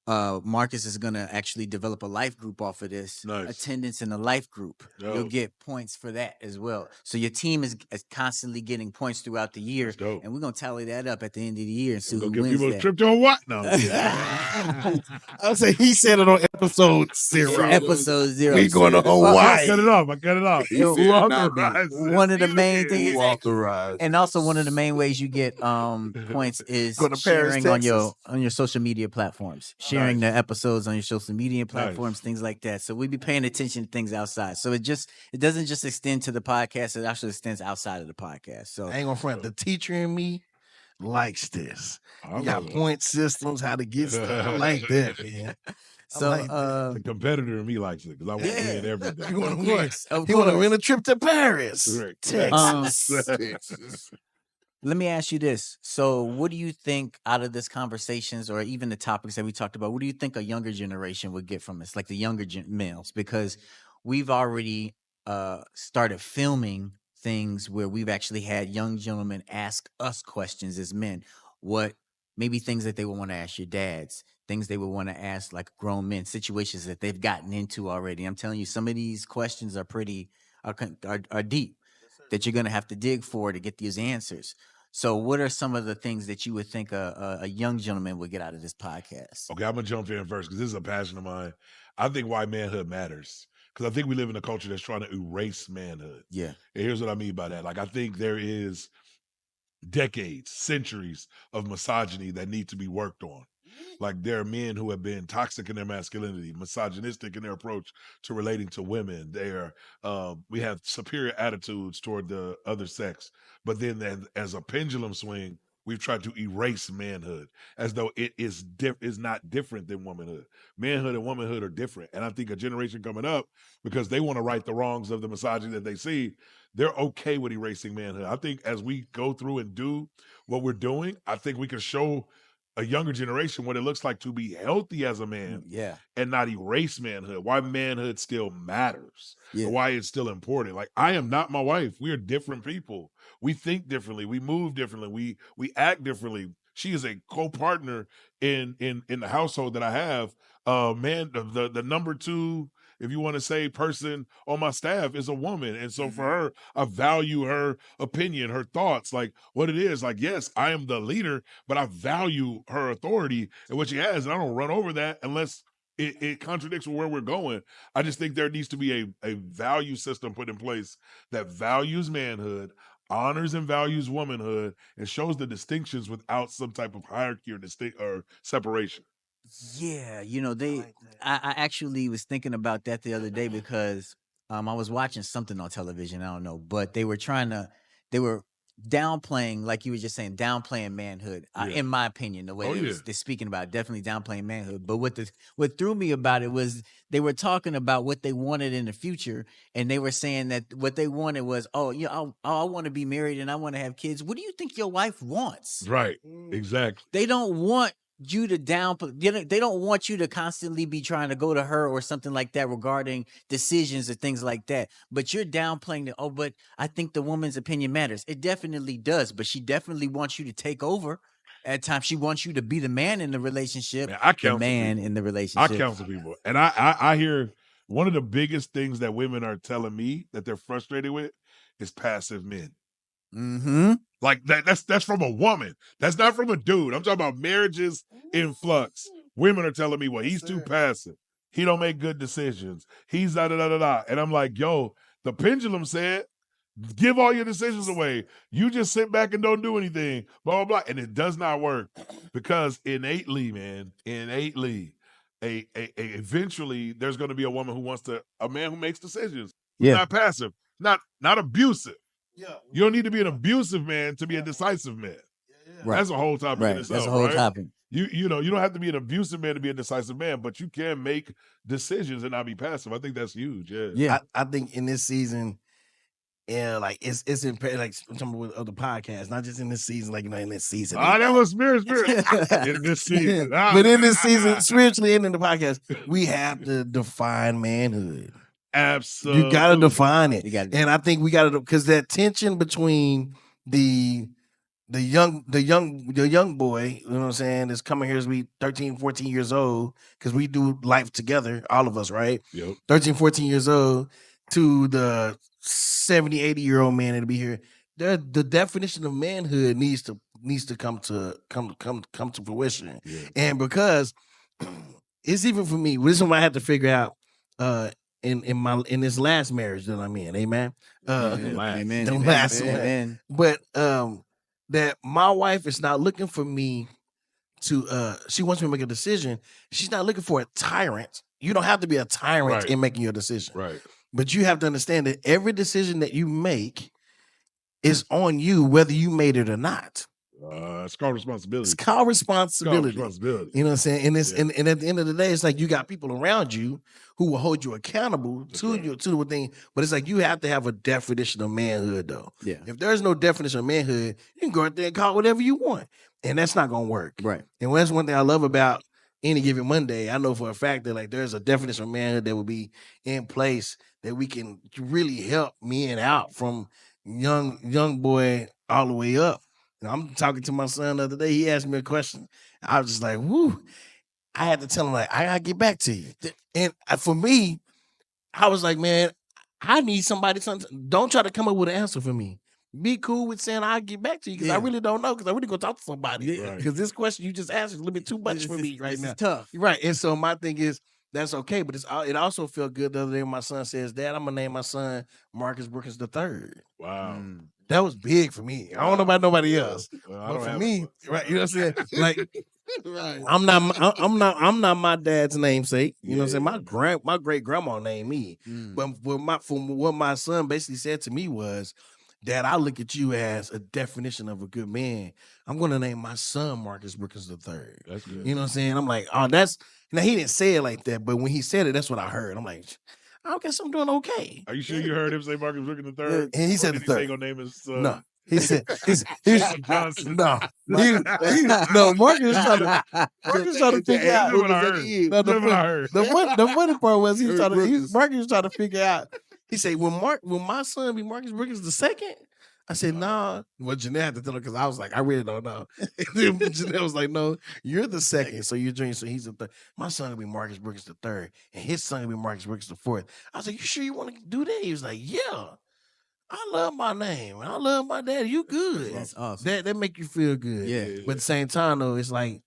Marcus is gonna actually develop a life group off of this. Nice. Attendance in a life group. You'll Dope. get points for that as well. So your team is constantly getting points throughout the year, That's dope. and we're gonna tally that up at the end of the year and see Go who give wins people a that. trip to Hawaii. No. I'll say he said it on episode 0. Episode 0. We going to I Hawaii. cut it off. I cut it off. Yo, Who nah, authorized it? One of the main things, Who authorized? and also one of the main ways you get points is Go to Paris, sharing on Texas. your social media platforms, sharing Nice. the episodes on your social media platforms, things like that. So we be paying attention to things outside. So it doesn't just extend to the podcast; it actually extends outside of the podcast. So I ain't gonna front. The teacher in me, likes this. I You got love it. point systems, how to get stuff. I like that, man. So, like that. The competitor in me likes it because I want to win Yeah. every day. You want of to win? course, of You want to course. win a trip to Paris, Right. Texas. Texas. Let me ask you this. So, what do you think out of this conversations or even the topics that we talked about, what do you think a younger generation would get from this, like the younger males? Because we've already started filming things where we've actually had young gentlemen ask us questions as men. What maybe things that they would want to ask your dads, things they would want to ask like grown men, situations that they've gotten into already. I'm telling you, some of these questions are pretty are deep that you're going to have to dig for to get these answers. So, what are some of the things that you would think a young gentleman would get out of this podcast? Okay, I'm gonna jump in first because this is a passion of mine. I think why manhood matters because I think we live in a culture that's trying to erase manhood. Yeah. And here's what I mean by that. Like I think there is decades, centuries of misogyny that need to be worked on. Like there are men who have been toxic in their masculinity, misogynistic in their approach to relating to women. We have superior attitudes toward the other sex, but then as a pendulum swing, we've tried to erase manhood as though it is not different than womanhood. Manhood and womanhood are different, and I think a generation coming up because they want to right the wrongs of the misogyny that they see, they're okay with erasing manhood. I think as we go through and do what we're doing, I think we can show a younger generation what it looks like to be healthy as a man Yeah. and not erase manhood, why manhood still matters, Yeah. why it's still important. Like I am not my wife. We are different people. We think differently. We move differently. We act differently. She is a co-partner in the household that I have. Man, the number two, if you want to say, person on my staff is a woman. And so for her, I value her opinion, her thoughts, like what it is. Like, yes, I am the leader, but I value her authority and what she has. And I don't run over that unless it contradicts with where we're going. I just think there needs to be a value system put in place that values manhood, honors and values womanhood, and shows the distinctions without some type of hierarchy or separation. Yeah, you know, like that. I actually was thinking about that the other day because I was watching something on television, I don't know, but they were downplaying, like you were just saying, downplaying manhood. Yeah. In my opinion, the way Oh, yeah. they're speaking about it, definitely downplaying manhood. But what threw me about it was they were talking about what they wanted in the future, and they were saying that what they wanted was, oh, yeah, I want to be married and I want to have kids. What do you think your wife wants? Right. Exactly. They don't want you to they don't want you to constantly be trying to go to her or something like that regarding decisions or things like that, but you're downplaying the, oh, but I think the woman's opinion matters. It definitely does, but she definitely wants you to take over at times. She wants you to be the man in the relationship. Man, I the counsel man people. in the I relationship. counsel people. And I hear one of the biggest things that women are telling me that they're frustrated with is passive men. Mm-hmm. Like that's from a woman. That's not from a dude. I'm talking about marriages in flux. Women are telling me, well, he's too passive. He don't make good decisions. He's da da da da da. And I'm like, yo, the pendulum said, give all your decisions away. You just sit back and don't do anything. Blah blah blah. And it does not work because innately, man, eventually there's going to be a woman who wants a man who makes decisions. Who's Yeah. not passive, not abusive. Yeah. You don't need to be an abusive man to be a decisive man. Right. That's a whole topic in Right. itself, That's a whole right? topic. You know, you don't have to be an abusive man to be a decisive man, but you can make decisions and not be passive. I think that's huge. Yeah. Yeah. I think in this season, yeah, like it's like I'm talking with other podcasts, not just in this season, like in this season. That was spirit. In this season. But in this season, spiritually and in the podcast, we have to define manhood. Absolutely. You got to define it. You gotta- And I think we got to, because that tension between the young boy, you know what I'm saying, is coming here as we 13, 14 years old, because we do life together, all of us, right? Yep. 13, 14 years old, to the 70, 80-year-old man that'll be here. The definition of manhood needs to come to fruition. Yeah. And because it's even for me, this is what I had to figure out in this last marriage that I'm in, amen. Amen. the Amen. last one. Amen. But that my wife is not looking for me to she wants me to make a decision. She's not looking for a tyrant. You don't have to be a tyrant Right. in making your decision. Right. But you have to understand that every decision that you make is on you, whether you made it or not. It's called responsibility. It's called It's called responsibility. responsibility. You know what I'm saying? And it's Yeah. and at the end of the day, it's like you got people around you who will hold you accountable That's to right. you to the thing. But it's like you have to have a definition of manhood, though. Yeah. If there's no definition of manhood, you can go out there and call it whatever you want, and that's not gonna work. Right. And that's one thing I love about any given Monday. I know for a fact that like there's a definition of manhood that will be in place that we can really help men out from young boy all the way up. And I'm talking to my son the other day. He asked me a question. I was just like, "Whoo!" I had to tell him like, "I gotta get back to you." And for me, I was like, "Man, I need somebody. Don't try to come up with an answer for me. Be cool with saying I'll get back to you because I Yeah. really don't know because I really gonna talk to somebody Yeah. Right. because this question you just asked is a little bit too much This for is- me right this now." is tough. Right. And so my thing is that's okay, but it also felt good the other day when my son says, "Dad, I'm gonna name my son Marcus Brookins III." Wow. Mm. That was big for me. I don't know about nobody Yeah. else, I but don't for have me, a- right? You know what I'm saying? Like Right. I'm not my dad's namesake. You know what I'm saying? Yeah. My great grandma named me. Mm. But from what my son basically said to me was, "Dad, I look at you as a definition of a good man. I'm gonna name my son Marcus Brookins III." That's good. You know what I'm saying? I'm like, oh, that's now he didn't say it like that, but when he said it, that's what I heard. I'm like, I guess I'm doing okay. Are you sure you heard him say Marcus Brookins the third? And he Or said did the he say third. gonna name his No, son? he said he's Johnson. no. No, Marcus is trying to figure out. This is what I heard. No, This is what I heard. the funny part was he was trying to Brookins. Marcus was trying to figure out. He said, "Will my son be Marcus Brookins the second?" I said, "Nah." Well, Jeanette had to tell her because I was like, "I really don't know." And then Jeanette was like, "No, you're the second, so you're junior, so he's the third. My son will be Marcus Brookins the third, and his son will be Marcus Brookins the fourth." I was like, "You sure you want to do that?" He was like, "Yeah, I love my name. I love my daddy. You good? That's awesome. That make you feel good." Yeah. But at the same time, though, it's like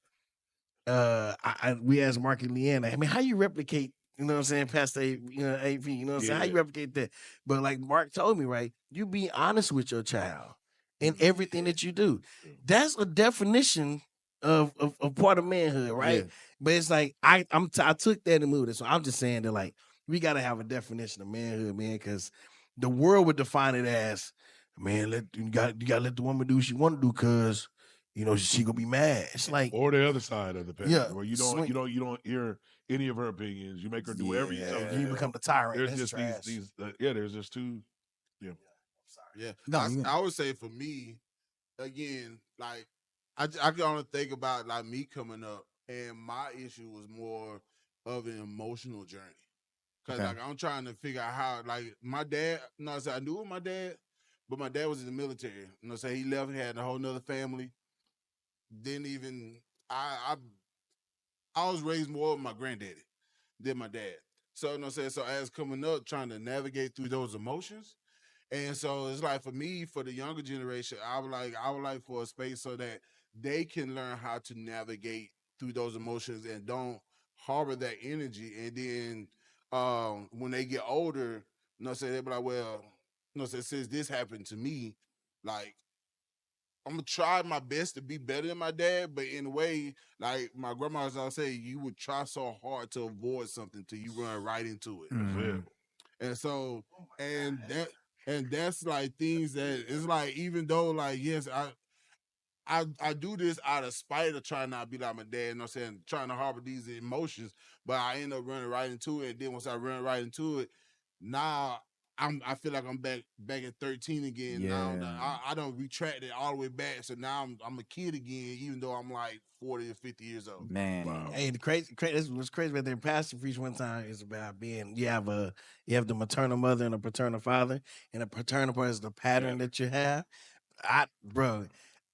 we asked Mark and Leanna, I mean, how you replicate, you know what I'm saying, past AP, you know what I'm saying? How you Yeah. replicate that? But like Mark told me, right, you be honest with your child in everything that you do. That's a definition of part of manhood, right? Yeah. But it's like I took that and moved it. So I'm just saying that like we gotta have a definition of manhood, man, because the world would define it as, man, you gotta let the woman do what she want to do because you know she gonna be mad. It's like Or the other side of the pendulum, Yeah, where you swing. don't hear any of her opinions. You make her do whatever you tell her. you to become do. the tyrant. There's That's just trash. these there's just two. Yeah. Yeah. No, you- I would say for me, again, like I can only think about like me coming up, and my issue was more of an emotional journey. Cause Okay. like I'm trying to figure out how like my dad, you know, I knew my dad, but my dad was in the military. You know, so he left, he had a whole nother family. Didn't even I was raised more with my granddaddy than my dad. So you know what I'm saying? So as coming up, trying to navigate through those emotions. And so it's like for me, for the younger generation, I would like for a space so that they can learn how to navigate through those emotions and don't harbor that energy. And then when they get older, you know, say they'll be like, well, you know, since this happened to me, like I'm gonna try my best to be better than my dad, but in a way, like my grandma was always say, you would try so hard to avoid something till you run right into it. Mhm. And so, and that's like things that it's like even though like yes, I do this out of spite of trying not to be like my dad, you know what I'm saying, trying to harbor these emotions, but I end up running right into it. And then once I run right into it, now I feel like I'm back at 13 again. Now Yeah. I don't retract it all the way back. So now I'm a kid again, even though I'm like 40 or 50 years old. Man. Wow. Hey, the crazy this was crazy about their pastor preach one time is about being you have the maternal mother and a paternal father, and a paternal part is the pattern that you have.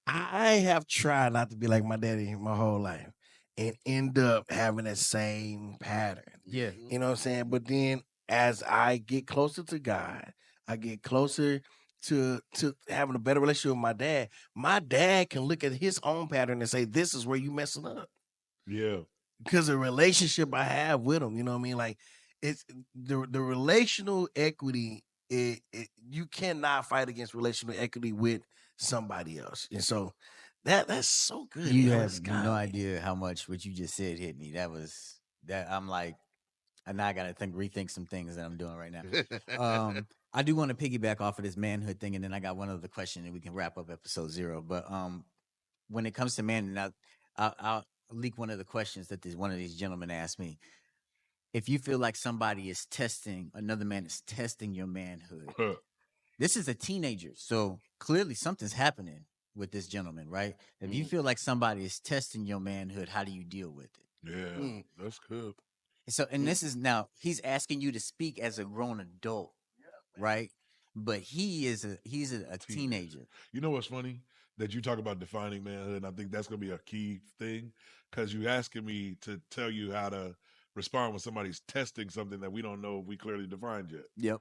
I have tried not to be like my daddy my whole life and end up having that same pattern. Yeah. You know what I'm saying? But then as I get closer to God, I get closer to having a better relationship with my dad. My dad can look at his own pattern and say, "This is where you messing up." Yeah. Because the relationship I have with him, you know what I mean? Like it's the relational equity. You cannot fight against relational equity with somebody else, and so that's so good. You man. have It's no godly. idea how much what you just said hit me. That I'm like, and now I gotta rethink some things that I'm doing right now. I do want to piggyback off of this manhood thing, and then I got one other question, and we can wrap up episode 0. But when it comes to man, and I'll leak one of the questions that one of these gentlemen asked me. If you feel like somebody is testing, another man is testing your manhood. This is a teenager, so clearly something's happening with this gentleman, right? If you feel like somebody is testing your manhood, how do you deal with it? Yeah, that's good. So, and this is now he's asking you to speak as a grown adult, right? But he's a teenager. You know what's funny? That you talk about defining manhood, and I think that's going to be a key thing because you're asking me to tell you how to respond when somebody's testing something that we don't know if we clearly defined yet. Yep.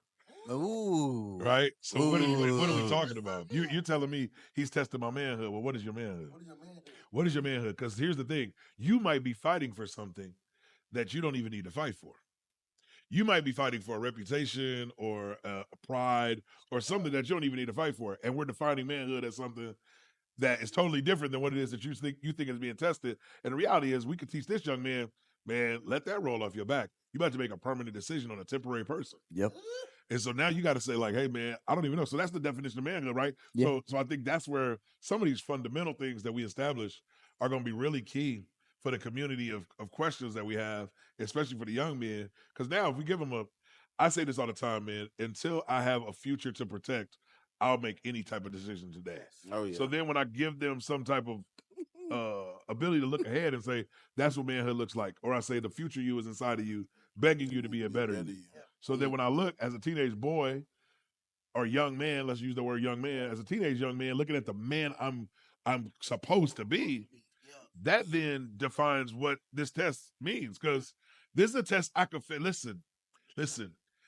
Ooh. Right? So what are we Ooh. talking about? You're telling me he's testing my manhood. Well, what is your manhood? What is your manhood? Because here's the thing. You might be fighting for something that you don't even need to fight for. You might be fighting for a reputation or a pride or something that you don't even need to fight for. And we're defining manhood as something that is totally different than what it is that you think is being tested. And the reality is we could teach this young man, let that roll off your back. You about to make a permanent decision on a temporary person. Yep. And so now you got to say, like, hey, man, I don't even know. So that's the definition of manhood, right? Yeah. So I think that's where some of these fundamental things that we establish are going to be really key for the community of questions that we have, especially for the young men. Because now if we give them I say this all the time, man, until I have a future to protect, I'll make any type of decision today. Oh yeah. So then when I give them some type of ability to look ahead and say, that's what manhood looks like. Or I say the future you is inside of you, begging you to be a better you. So then when I look as a teenage boy or young man, let's use the word young man, as a teenage young man, looking at the man I'm supposed to be, that then defines what this test means. Because this is a test I could fit. Listen,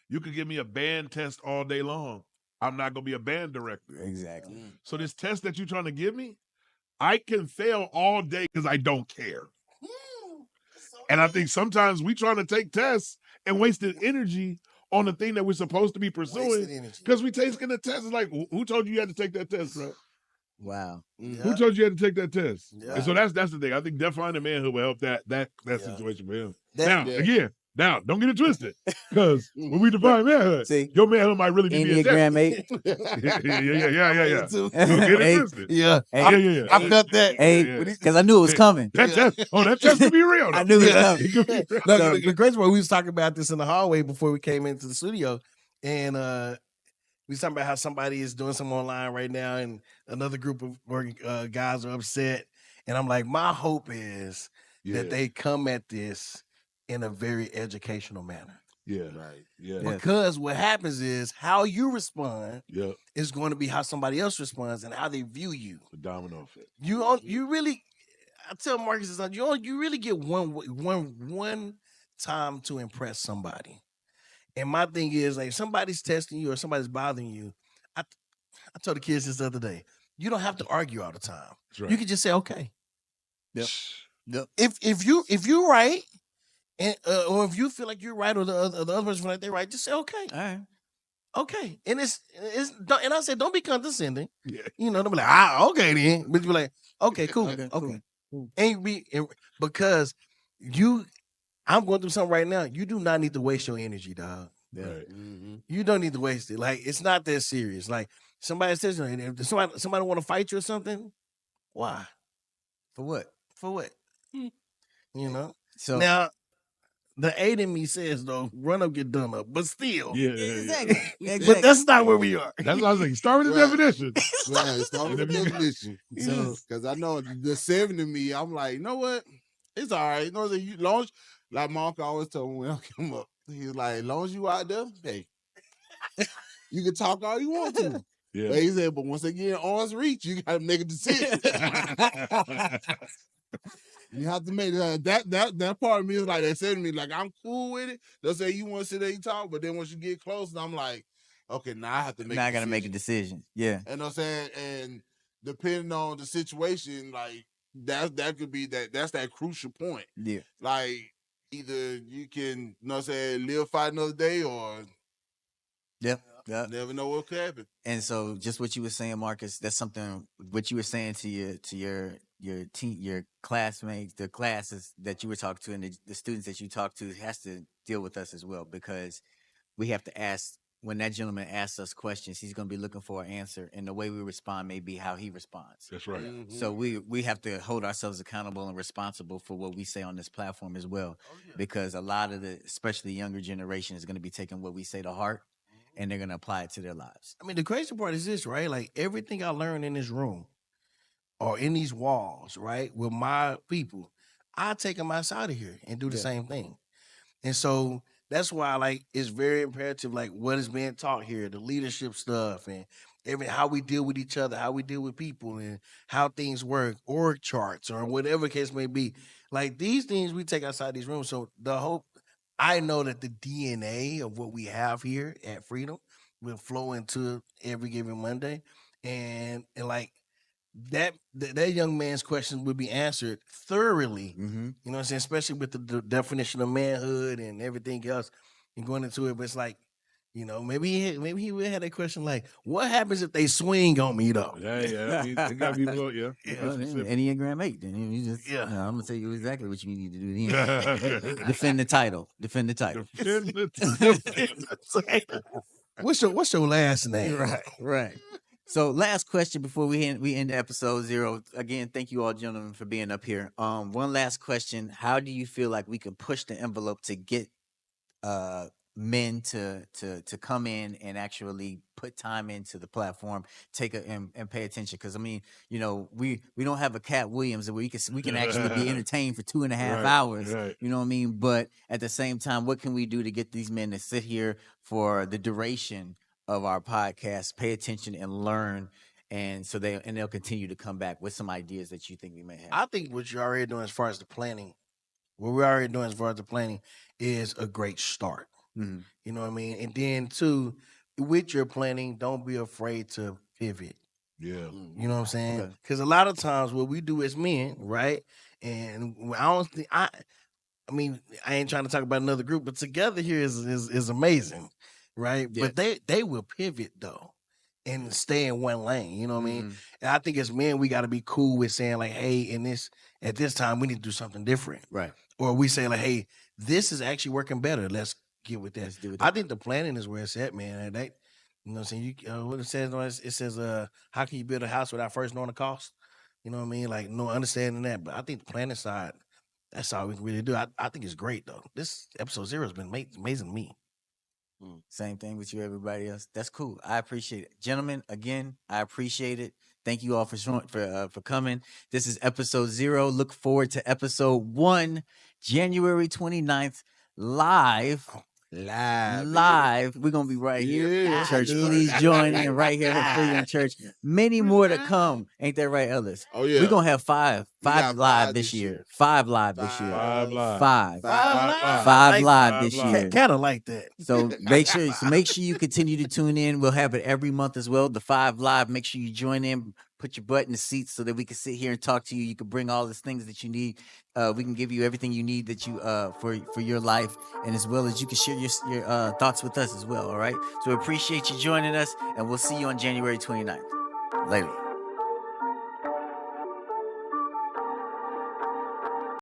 you could give me a band test all day long. I'm not gonna be a band director. Exactly. So this test that you're trying to give me, I can fail all day because I don't care. And I think sometimes we trying to take tests and wasting energy on the thing that we're supposed to be pursuing because we taking the test. It's like, who told you had to take that test, bro? Wow. Who told you had to take that test? Yeah. And so that's the thing. I think defining manhood will help that situation for him. That- Now, don't get it twisted. Because when we define manhood, See? your manhood might really be being tested. Enneagram 8. Yeah. too. Don't get it Hey. twisted. Yeah. Hey. I felt that. Hey, Yeah. because I knew it was coming. That test could be real. I Though. knew it was Yeah. coming. It could be real. No, So- the crazy part, we was talking about this in the hallway before we came into the studio, and we was talking about how somebody is doing something online right now, and another group of guys are upset, and I'm like, my hope is that they come at this in a very educational manner. Yeah. Right. Yeah. Yeah. Because what happens is how you respond Yeah. is going to be how somebody else responds and how they view you. The domino effect. You really, I tell Marcus, you really get one time to impress somebody. And my thing is, like, if somebody's testing you or somebody's bothering you, I told the kids this the other day, you don't have to argue all the time. That's right. You can just say, okay. Yep. Yep. If you're right, and or if you feel like you're right, or the other person feel like they're right, just say okay. All right. Okay. And and I said, don't be condescending. Yeah. You know, they'll be like, okay then. But you be like, okay, cool. Okay, Okay. cool. Because I'm going through something right now. You do not need to waste your energy, dog. Yeah. Right. You don't need to waste it. Like, it's not that serious. Like, somebody says, if somebody want to fight you or something, why? For what? For what? You know? So Now, the aid in me says, though, run up, get done up. But still. Yeah. exactly. But Exactly. that's not where we are. That's what I was saying. Start with the Right. definition. Right. Start with the And if you- definition. So Because I know the 7 to me, I'm like, you know what? It's all right. You know, long as, like my uncle always told me when I come up, he's like, as long as you out there, hey, you can talk all you want to. But Yeah. he said, but once they get in arm's reach, you got to make a decision. You have to make that part of me is like, they said to me, like, I'm cool with it. They'll say you want to sit there and talk, but then once you get close, and I'm like, okay, now I have to make now a I gotta make a decision. decision. Yeah. And I'm saying, and depending on the situation, like that could be that's that crucial point. Yeah. Like either you can, you know what I'm saying, live fight another day or Yep. Yep. never know what could happen. And so, just what you were saying, Marcus, that's something what you were saying to your classmates, the classes that you were talking to, and the students that you talk to has to deal with us as well, because we have to ask when that gentleman asks us questions, he's going to be looking for an answer, and the way we respond may be how he responds. That's right. So we have to hold ourselves accountable and responsible for what we say on this platform as well, because a lot of the, especially younger generation, is going to be taking what we say to heart, and they're going to apply it to their lives. I mean, the crazy part is this, right? Like everything I learned in this room or in these walls, right, with my people, I take them outside of here and do the same thing. And so that's why, like, it's very imperative, like, what is being taught here, the leadership stuff, and how we deal with each other, how we deal with people, and how things work, org charts, or whatever case may be. Like these things we take outside these rooms. So the hope, I know that the DNA of what we have here at Freedom will flow into every given Monday, and like that young man's questions would be answered thoroughly. Mm-hmm. You know what I'm saying? Especially with the definition of manhood and everything else and going into it. But it's like, maybe he would have a question like, what happens if they swing on me though? Yeah. It got to be more, yeah. Well, then, Enneagram 8. Then you just, Yeah. I'm gonna tell you exactly what you need to do. Then. Defend the title. Defend the title. What's your last name? Right. So last question before we end episode 0. Again, thank you all gentlemen for being up here. One last question. How do you feel like we can push the envelope to get men to come in and actually put time into the platform, and pay attention? Because I mean, we don't have a Cat Williams where we can actually be entertained for 2.5 hours. Right. You know what I mean? But at the same time, what can we do to get these men to sit here for the duration of our podcast, pay attention and learn, and so they'll continue to come back with some ideas that you think we may have? I think what you're already doing as far as the planning, what we're already doing as far as the planning is a great start. Mm-hmm. You know what I mean? And then too, with your planning, don't be afraid to pivot. Yeah. You know what I'm saying? Okay. Because a lot of times what we do as men, right? And I don't think I mean, I ain't trying to talk about another group, but together here is amazing, right? Yeah. But they will pivot though and stay in one lane. You know what I mean? Mhm. And I think as men, we got to be cool with saying like, hey, at this time, we need to do something different. Right. Or we say like, hey, this is actually working better. Let's get with that. Let's do it. I think the planning is where it's at, man. And you know what I'm saying? What it says, it says, how can you build a house without first knowing the cost? You know what I mean? Like, no understanding that. But I think the planning side, that's all we can really do. I think it's great, though. This episode 0 has been amazing to me. Same thing with you, everybody else. That's cool. I appreciate it, gentlemen. Again, I appreciate it. Thank you all for coming. This is episode 0. Look forward to episode 1, January 29th, live. We're gonna be right here at church. Please join in right here at Freedom Church. Many more to come. Ain't that right, Ellis? Oh yeah. We're gonna have five got live five this this year. year. 5 live this year. 5 live. Five Five live this live. year. Kind of like that. So make sure you continue to tune in. We'll have it every month as well. The 5 live. Make sure you join in. Put your butt in the seat so that we can sit here and talk to you. You can bring all the things that you need. We can give you everything you need that you for your life, and as well as you can share your thoughts with us as well. All right. So we appreciate you joining us, and we'll see you on January 29th. Later.